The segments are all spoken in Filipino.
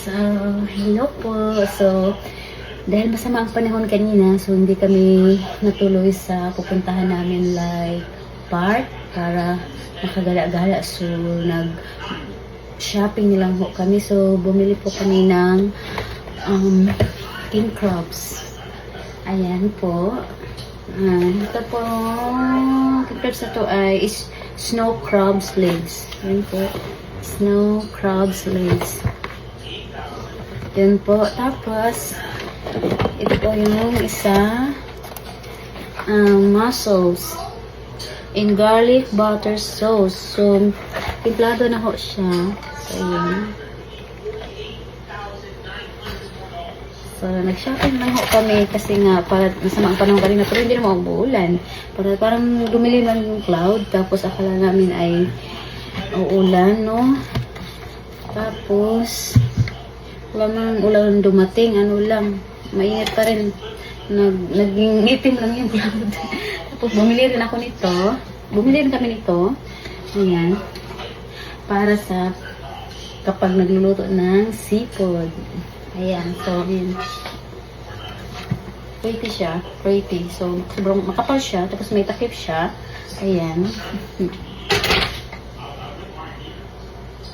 So, hello po. So, dahil masama ang panahon kanina, so hindi kami natuloy sa pupuntahan namin like park para makagala-gala. So, nag-shopping nilang ho kami. So, bumili po kami ng king crabs. Ayan po. Ito po, king crabs na to ay snow crabs legs. Ayan po. Snow crabs legs. Yan po. Tapos, ito po yung isa, mussels in garlic butter sauce. So, timplado na ho siya. So, ayan. So, nag-shopping lang ho kami kasi nga, para masama ang panahon kanina, pero hindi naman umuulan. Parang dumili lang yung cloud, tapos akala namin ay uulan, no? Tapos, wala nang ulan dumating, ano lang, mainit pa rin. Naging itim lang yung cloud. Tapos bumili rin ako nito. Bumili rin kami nito. Ayan. Para sa kapag nagluluto ng seafood. Ayan. So, yun. Pretty siya. Pretty. So, sobrang makapal siya. Tapos may takip siya. Ayan.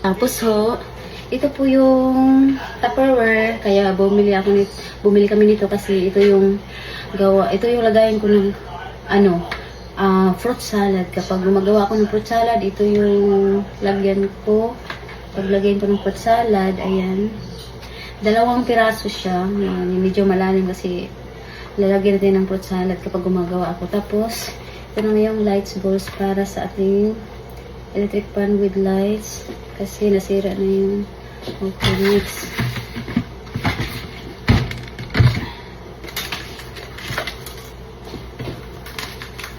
Tapos ho, ito po yung Tupperware, kaya bumili kami nito kasi ito yung lagayin ko ng fruit salad. Kapag gumagawa ako ng fruit salad, ito yung lagyan ko. Paglagyan ko ng fruit salad, ayan. 2 piraso siya. Medyo malalim kasi lalagyan natin ng fruit salad kapag gumagawa ako. Tapos, ito na yung lights balls para sa ating electric pan with lights kasi nasira na yung next.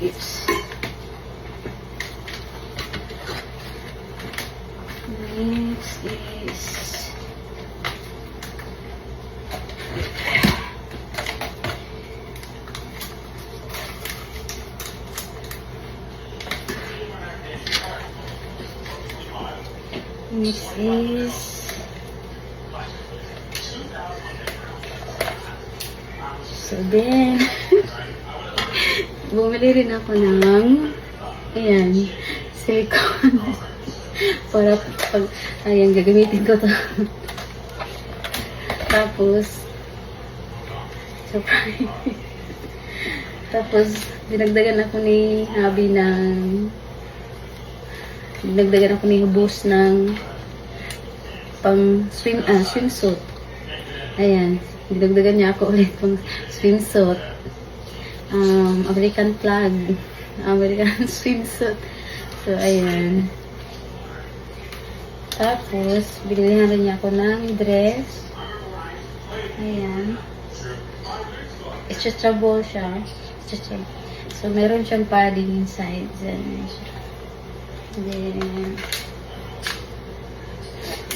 Oops. Next is so then bumili rin ako ng ayan, silicone para pag ayan, gagamitin ko to. Tapos surprise. Tapos dinagdagan ako ni Habi hubos ng pang swimsuit. Ayan, dinagdagan niya ako ulit pang swimsuit. American flag. American swimsuit. So, ayan. Tapos, binilihan rin niya ako ng dress. Ayan. Stretchable siya. So, meron siyang padding inside. Then,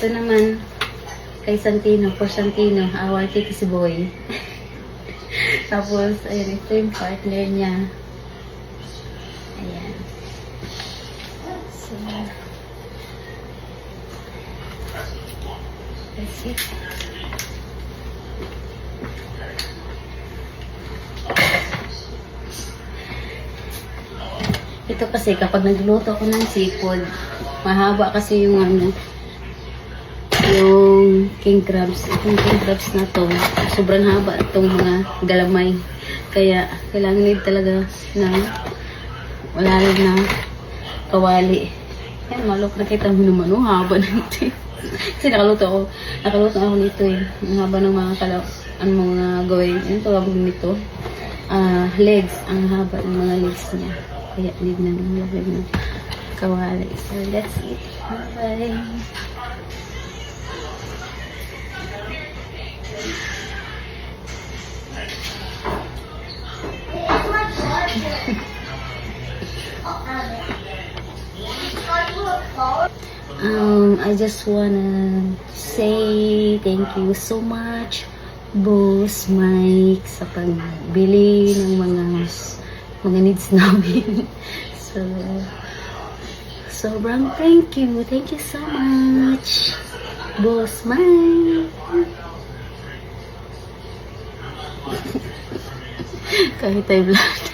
ito naman kay Santino, for Santino, our Kikis boy. Tapos, ayan, ito yung partner niya. Ayan. So, that's it. Ito kasi kapag nagluto ako ng seafood, mahaba kasi yung yung king crabs. Itong king crabs na to, sobrang haba itong mga galamay. Kaya kailangan need talaga ng malalim na kawali. Yan, malok na kita mo naman, haba na ito. Kasi nakaluto ako nito eh. Ang haba ng mga mga gawin. Ano tawag nito? Legs. Ang haba ng mga legs niya. Kaya need na ng kawali. So that's it. Bye. I just wanna say thank you so much, Boss Mike, sa pagbili ng mga needs namin. So, sobrang thank you so much. Boss man. Kahit tayo blood.